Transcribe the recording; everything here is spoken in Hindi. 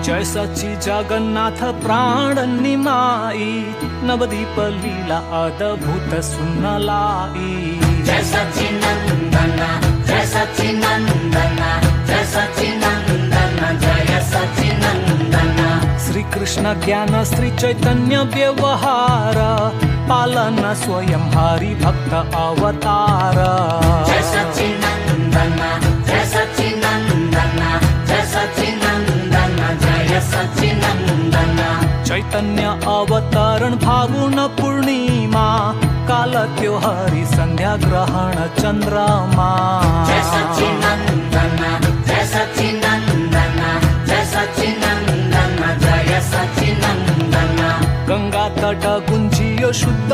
जय सच्ची जगन्नाथ प्राण निमाई, नवदीप लीला अद्भुत सुनलाई। जय सच्चिनंदन जय सच्चिनंदन जय सच्चिनंदन जय सच्चिनंदन। श्री कृष्ण ज्ञान श्री चैतन्य व्यवहार, पालन स्वयं हरि भक्त अवतार। जय सच्चिनंदन जय सच्चिनंदन जय सच्चिनंदन जय सच्चिनंदन। चैतन्य अवतरण फागुन पूर्णिमा, काल त्योहारी संध्या ग्रहण चंद्रमा। जय सच्चिनंदन जय सच्चिनंदन जय सच्चिनंदन जय सच्चिनंदन। गंगा तट गुंजियो शुद्ध